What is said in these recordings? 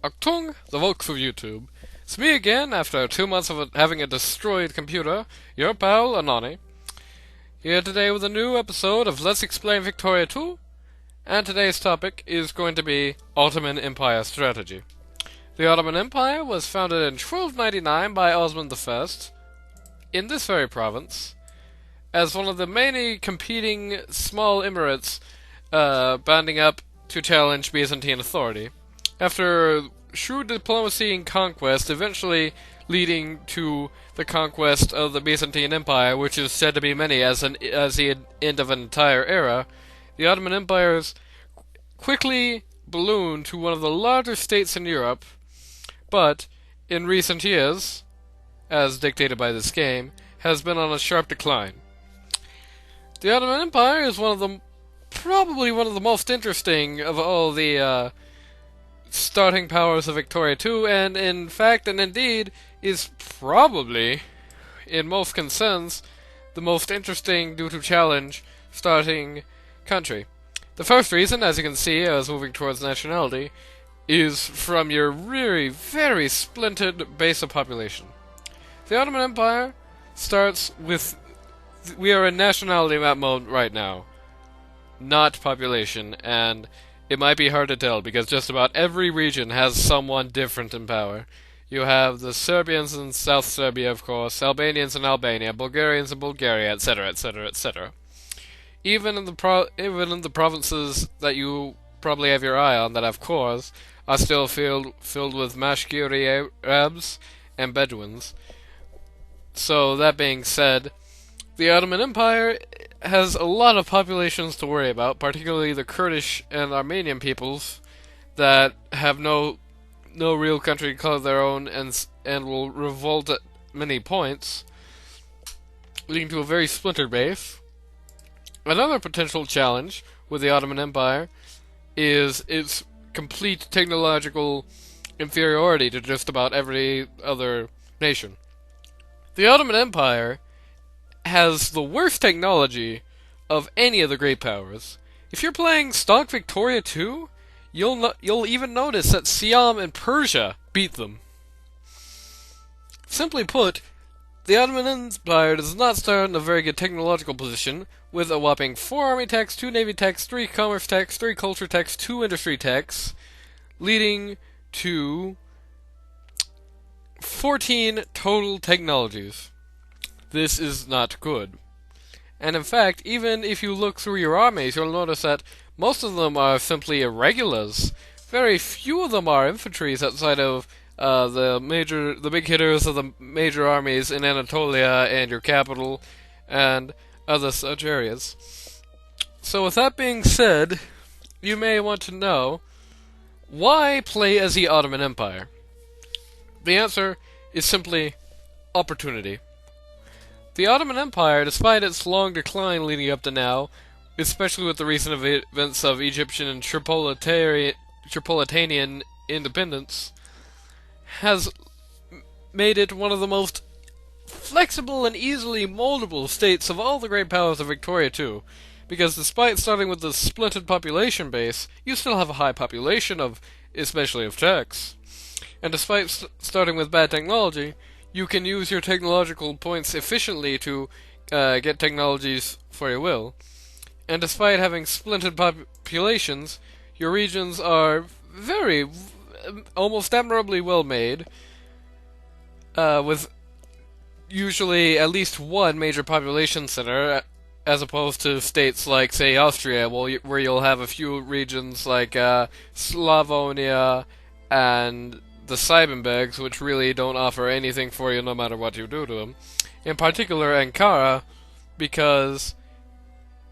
Achtung, the Volks of YouTube. It's me again after 2 months of having a destroyed computer, your pal Anani. Here today with a new episode of Let's Explain Victoria 2, and today's topic is going to be Ottoman Empire strategy. The Ottoman Empire was founded in 1299 by Osman I in this very province, as one of the many competing small emirates banding up to challenge Byzantine authority. After shrewd diplomacy and conquest, eventually leading to the conquest of the Byzantine Empire, which is said to be many as the end of an entire era, the Ottoman Empires quickly ballooned to one of the largest states in Europe, but in recent years, as dictated by this game, has been on a sharp decline. The Ottoman Empire is probably one of the most interesting of all the starting powers of Victoria II, and in fact and indeed is probably, in most concerns, the most interesting due to challenge starting country. The first reason, as you can see, I was moving towards nationality, is from your very, very splintered base of population. The Ottoman Empire starts with... We are in nationality map mode right now, not population, and it might be hard to tell because just about every region has someone different in power. You have the Serbians in South Serbia, of course, Albanians in Albania, Bulgarians in Bulgaria, etc., etc., etc. Even in the provinces that you probably have your eye on that have cores, are still filled with Mashgiri Arabs and Bedouins. So that being said, the Ottoman Empire has a lot of populations to worry about, particularly the Kurdish and Armenian peoples that have no real country to call their own and will revolt at many points, leading to a very splintered base. Another potential challenge with the Ottoman Empire is its complete technological inferiority to just about every other nation. The Ottoman Empire has the worst technology of any of the great powers. If you're playing stock Victoria 2, you'll even notice that Siam and Persia beat them. Simply put, the Ottoman Empire does not start in a very good technological position, with a whopping 4 army techs, 2 navy techs, 3 commerce techs, 3 culture techs, 2 industry techs, leading to 14 total technologies. This is not good. And in fact, even if you look through your armies, you'll notice that most of them are simply irregulars. Very few of them are infantries outside of the big hitters of the major armies in Anatolia and your capital and other such areas. So with that being said, you may want to know, why play as the Ottoman Empire? The answer is simply opportunity. The Ottoman Empire, despite its long decline leading up to now, especially with the recent events of Egyptian and Tripolitanian independence, has made it one of the most flexible and easily moldable states of all the great powers of Victoria II, because despite starting with the splintered population base, you still have a high population especially of techs. And despite starting with bad technology, you can use your technological points efficiently to get technologies for your will. And despite having splintered populations, your regions are almost admirably well made, with usually at least one major population center, as opposed to states like, say, Austria, where you'll have a few regions like Slavonia and the Siebenbergs, which really don't offer anything for you no matter what you do to them. In particular, Ankara, because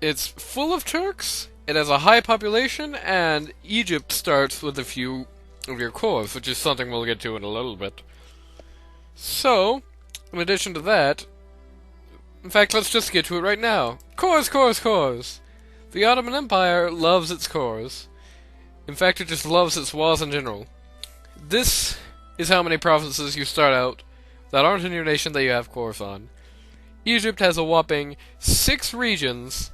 it's full of Turks, it has a high population, and Egypt starts with a few of your cores, which is something we'll get to in a little bit. So, in addition to that, in fact, let's just get to it right now. Cores, cores, cores! The Ottoman Empire loves its cores. In fact, it just loves its walls in general. This is how many provinces you start out that aren't in your nation that you have cores on. Egypt has a whopping 6 regions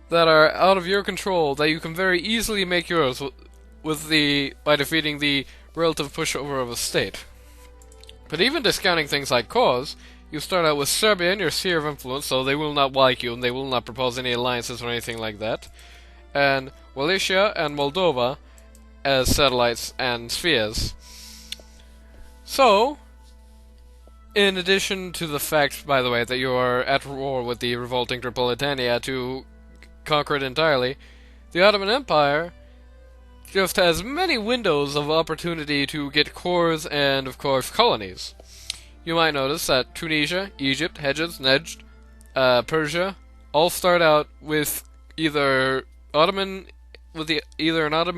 that are out of your control that you can very easily make yours by defeating the relative pushover of a state. But even discounting things like cause, you start out with Serbia in your sphere of influence, so they will not like you and they will not propose any alliances or anything like that. And Wallachia and Moldova as satellites and spheres. So, in addition to the fact, by the way, that you are at war with the revolting Tripolitania to conquer it entirely, the Ottoman Empire just has many windows of opportunity to get cores and, of course, colonies. You might notice that Tunisia, Egypt, Hejaz, Nejd, Persia all start out with either an Ottoman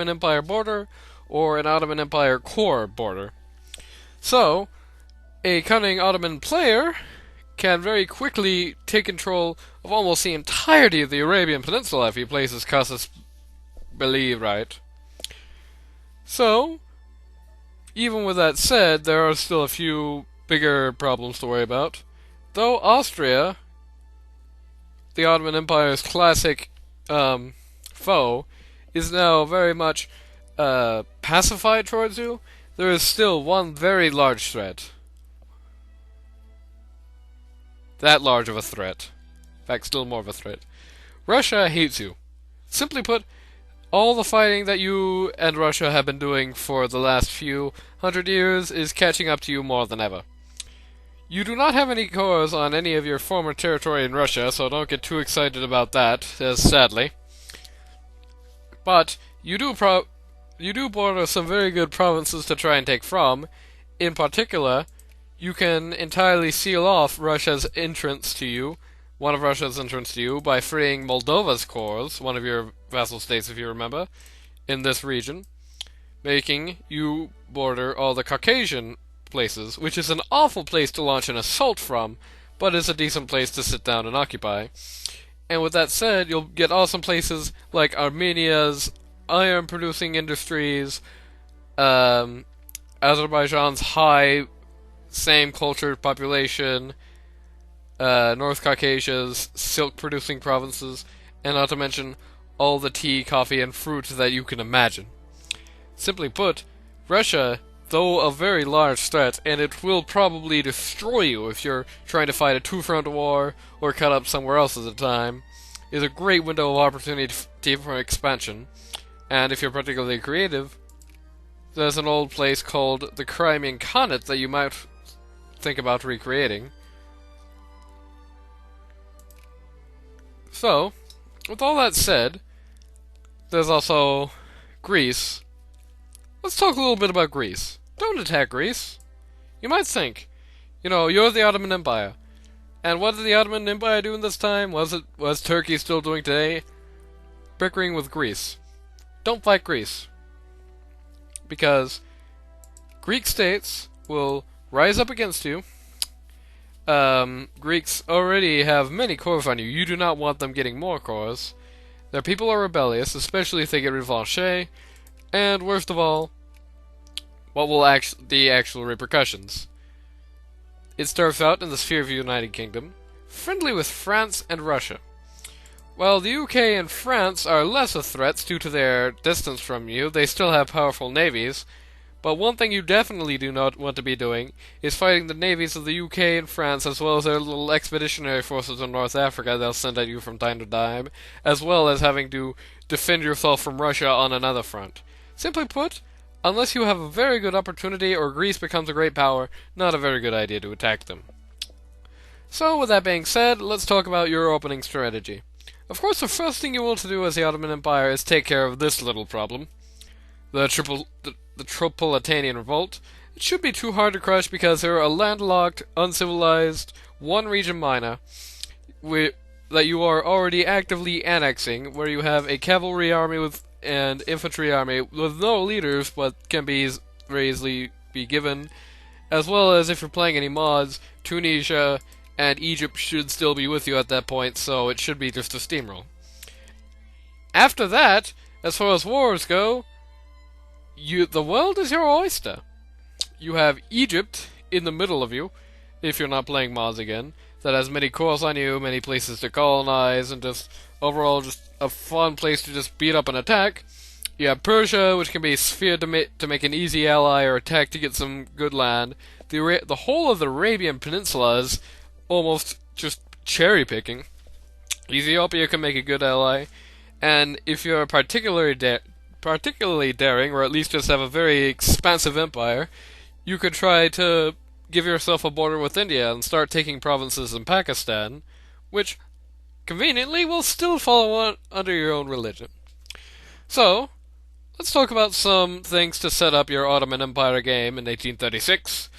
Empire border or an Ottoman Empire core border. So, a cunning Ottoman player can very quickly take control of almost the entirety of the Arabian Peninsula if he places Casus Belli right. So, even with that said, there are still a few bigger problems to worry about. Though Austria, the Ottoman Empire's classic foe, is now very much pacified towards you, there is still one very large threat. That large of a threat. In fact, still more of a threat. Russia hates you. Simply put, all the fighting that you and Russia have been doing for the last few hundred years is catching up to you more than ever. You do not have any cores on any of your former territory in Russia, so don't get too excited about that, sadly. But you do border some very good provinces to try and take from. In particular, you can entirely seal off Russia's entrance to you, one of Russia's entrance to you, by freeing Moldova's cores, one of your vassal states if you remember, in this region, making you border all the Caucasian places, which is an awful place to launch an assault from, but is a decent place to sit down and occupy. And with that said, you'll get awesome places like Armenia's iron-producing industries, Azerbaijan's high, same-cultured population, North Caucasia's silk-producing provinces, and not to mention all the tea, coffee, and fruit that you can imagine. Simply put, Russia, though a very large threat, and it will probably destroy you if you're trying to fight a two-front war or cut up somewhere else at a time, is a great window of opportunity for expansion. And if you're particularly creative, there's an old place called the Crimean Khanate that you might think about recreating. So, with all that said, there's also Greece. Let's talk a little bit about Greece. Don't attack Greece. You might think, you're the Ottoman Empire. And what did the Ottoman Empire do in this time? Was Turkey still doing today? Bickering with Greece. Don't fight Greece. Because Greek states will rise up against you. Greeks already have many cores on you. You do not want them getting more cores. Their people are rebellious, especially if they get revanche. And worst of all, what will the actual repercussions? It starts out in the sphere of the United Kingdom, friendly with France and Russia. While the UK and France are less of threats due to their distance from you, they still have powerful navies. But one thing you definitely do not want to be doing is fighting the navies of the UK and France, as well as their little expeditionary forces in North Africa they'll send at you from time to time, as well as having to defend yourself from Russia on another front. Simply put, unless you have a very good opportunity or Greece becomes a great power, not a very good idea to attack them. So, with that being said, let's talk about your opening strategy. Of course, the first thing you want to do as the Ottoman Empire is take care of this little problem. The Tripolitanian Revolt. It should be too hard to crush because they're a landlocked, uncivilized, one-region minor that you are already actively annexing, where you have a cavalry army and infantry army with no leaders, but can be very easily be given, as well as if you're playing any mods, Tunisia and Egypt should still be with you at that point, so it should be just a steamroll. After that, as far as wars go, the world is your oyster. You have Egypt in the middle of you, if you're not playing mods again, that has many cores on you, many places to colonize, and just overall just a fun place to just beat up and attack. You have Persia, which can be sphere to make an easy ally or attack to get some good land. The whole of the Arabian Peninsula is almost just cherry picking. Ethiopia can make a good ally, and if you're particularly daring, or at least just have a very expansive empire, you could try to give yourself a border with India and start taking provinces in Pakistan, which conveniently will still follow under your own religion. So, let's talk about some things to set up your Ottoman Empire game in 1836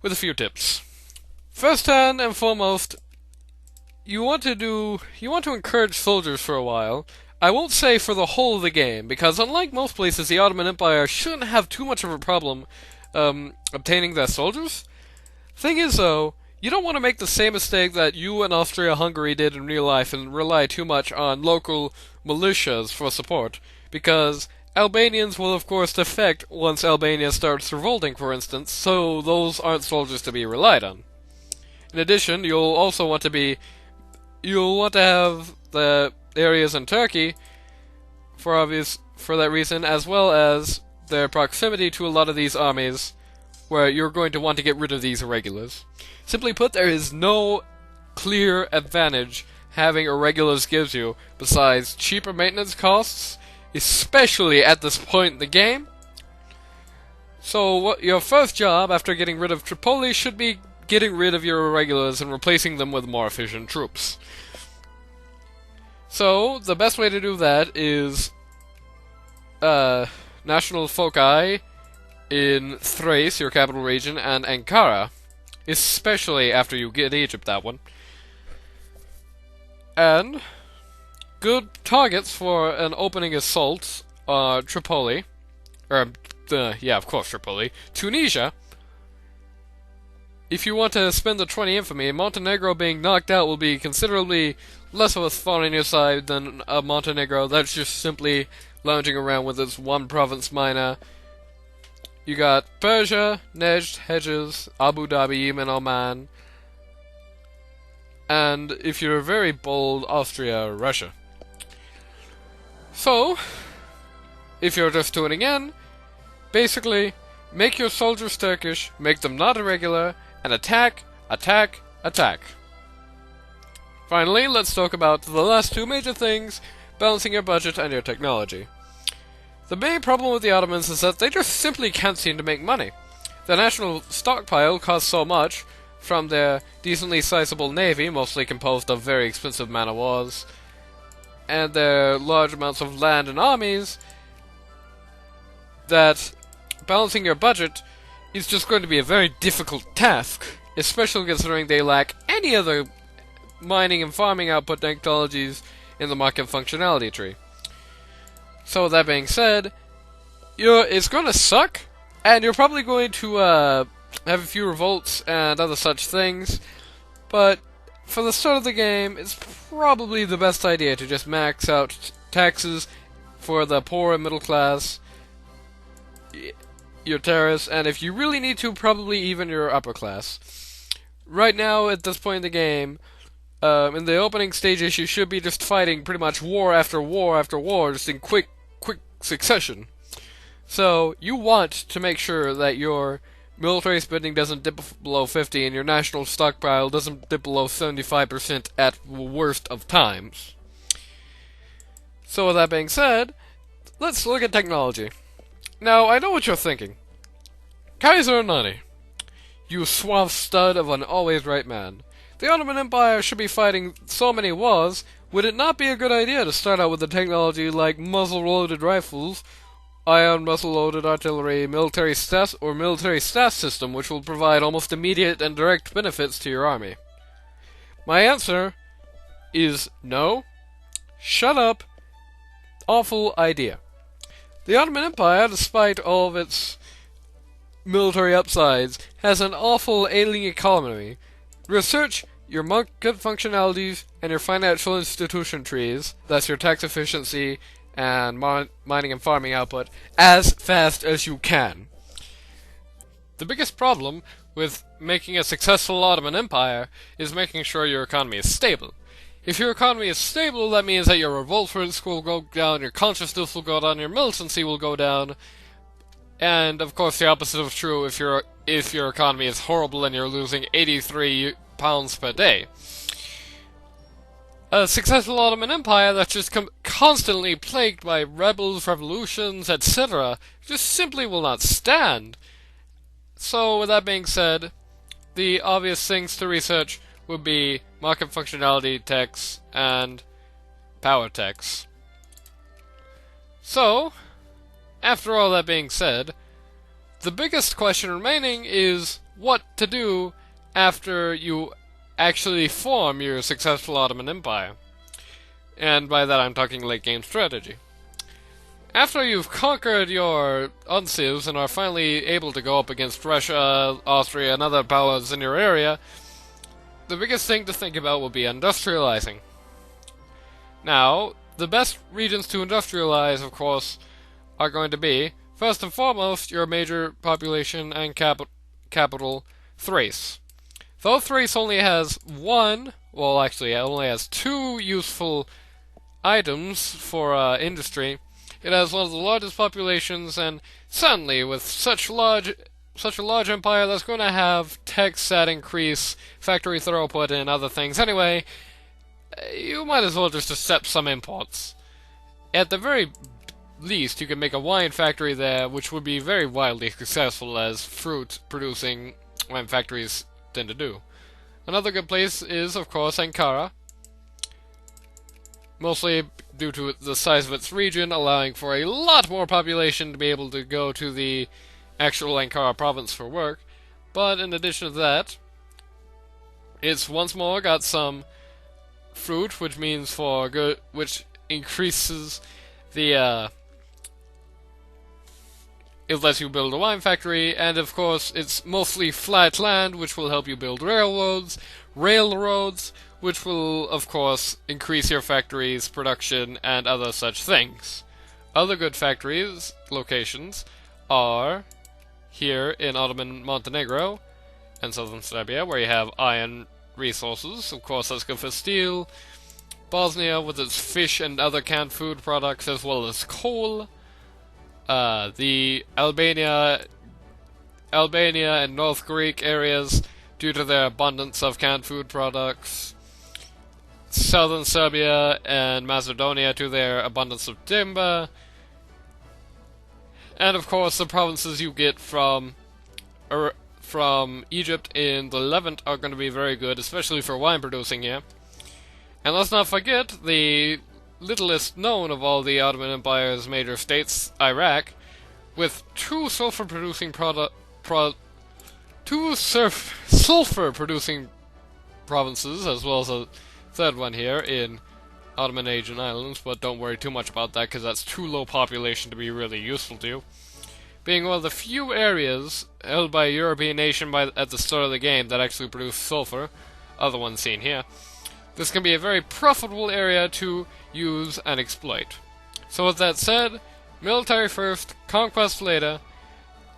with a few tips. First and foremost, you want to encourage soldiers for a while. I won't say for the whole of the game, because unlike most places, the Ottoman Empire shouldn't have too much of a problem obtaining their soldiers. Thing is, though, you don't want to make the same mistake that you and Austria-Hungary did in real life and rely too much on local militias for support, because Albanians will of course defect once Albania starts revolting, for instance, so those aren't soldiers to be relied on. In addition, you'll want to have the areas in Turkey for that reason, as well as their proximity to a lot of these armies, where you're going to want to get rid of these irregulars. Simply put, there is no clear advantage having irregulars gives you, besides cheaper maintenance costs, especially at this point in the game. So your first job after getting rid of Tripoli should be getting rid of your irregulars and replacing them with more efficient troops. So, the best way to do that is national foci in Thrace, your capital region, and Ankara, especially after you get Egypt, that one. And good targets for an opening assault are Tripoli, Tripoli, Tunisia. If you want to spend the 20 infamy, Montenegro being knocked out will be considerably less of a thorn in your side than a Montenegro that's just simply lounging around with its one province minor. You got Persia, Nejd, Hejaz, Abu Dhabi, Yemen, Oman, and if you're very bold, Austria or Russia. So, if you're just tuning in, basically, make your soldiers Turkish, make them not irregular, and attack, attack, attack. Finally, let's talk about the last two major things, balancing your budget and your technology. The main problem with the Ottomans is that they just simply can't seem to make money. Their national stockpile costs so much, from their decently sizable navy, mostly composed of very expensive man-of-wars, and their large amounts of land and armies, that balancing your budget is just going to be a very difficult task, especially considering they lack any other mining and farming output technologies in the market functionality tree. So with that being said, it's going to suck, and you're probably going to have a few revolts and other such things, but for the start of the game, it's probably the best idea to just max out taxes for the poor and middle class, your terrorists, and if you really need to, probably even your upper class. Right now, at this point in the game, in the opening stages, you should be just fighting pretty much war after war after war, just in quick succession. So, you want to make sure that your military spending doesn't dip below 50 and your national stockpile doesn't dip below 75% at the worst of times. So with that being said, let's look at technology. Now, I know what you're thinking. Kaiser Nani, you suave stud of an always right man. The Ottoman Empire should be fighting so many wars. Would it not be a good idea to start out with a technology like muzzle-loaded rifles, ion muzzle-loaded artillery, military staff system, which will provide almost immediate and direct benefits to your army? My answer is no. Shut up. Awful idea. The Ottoman Empire, despite all of its military upsides, has an awful ailing economy. Research your market functionalities and your financial institution trees, that's your tax efficiency and mining and farming output, as fast as you can. The biggest problem with making a successful Ottoman Empire is making sure your economy is stable. If your economy is stable, that means that your revolt risk will go down, your consciousness will go down, your militancy will go down, and of course the opposite is true if your economy is horrible and you're losing 83 pounds per day. A successful Ottoman Empire that's just constantly plagued by rebels, revolutions, etc. just simply will not stand. So, with that being said, the obvious things to research would be market functionality techs and power techs. So, after all that being said, the biggest question remaining is what to do after you actually form your successful Ottoman Empire. And by that I'm talking late game strategy. After you've conquered your uncivs and are finally able to go up against Russia, Austria, and other powers in your area, the biggest thing to think about will be industrializing. Now, the best regions to industrialize, of course, are going to be, first and foremost, your major population and capital, Thrace. Though Thrace only has it only has two useful items for industry, it has one of the largest populations, and certainly with such a large empire, that's going to have techs that increase factory throughput and other things. Anyway, you might as well just accept some imports. At the very least, you can make a wine factory there, which would be very wildly successful as fruit-producing wine factories tend to do. Another good place is, of course, Ankara. Mostly due to the size of its region, allowing for a lot more population to be able to go to the actual Ankara province for work. But in addition to that, it's once more got some fruit, which increases the it lets you build a wine factory, and of course it's mostly flat land, which will help you build railroads, which will of course increase your factory's production and other such things. Other good factories locations are here in Ottoman Montenegro and southern Serbia, where you have iron resources. Of course, that's good for steel. Bosnia with its fish and other canned food products, as well as coal. The Albania and North Greek areas, due to their abundance of canned food products. Southern Serbia and Macedonia to their abundance of timber. And of course, the provinces you get from Egypt in the Levant are going to be very good, especially for wine producing here. And let's not forget the littlest known of all the Ottoman Empire's major states, Iraq, with two sulfur-producing provinces, as well as a third one here in Ottoman Asian Islands, but don't worry too much about that because that's too low population to be really useful to you. Being one of the few areas held by a European nation at the start of the game that actually produce sulfur, other ones seen here, this can be a very profitable area to use and exploit. So with that said, military first, conquest later,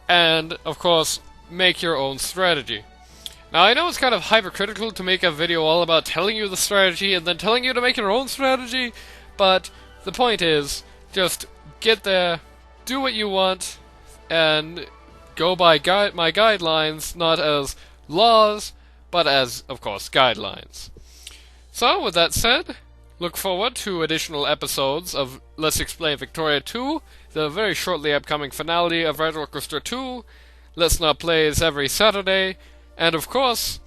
and of course, make your own strategy. Now I know it's kind of hypocritical to make a video all about telling you the strategy and then telling you to make your own strategy, but the point is, just get there, do what you want, and go by my guidelines, not as laws, but as, of course, guidelines. So, with that said, look forward to additional episodes of Let's Explain Victoria 2, the very shortly upcoming finale of Red Orchestra 2. Let's Not Plays every Saturday, and of course,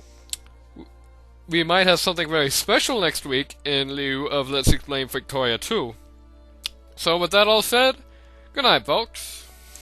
we might have something very special next week in lieu of Let's Explain Victoria 2. So with that all said, good night, folks.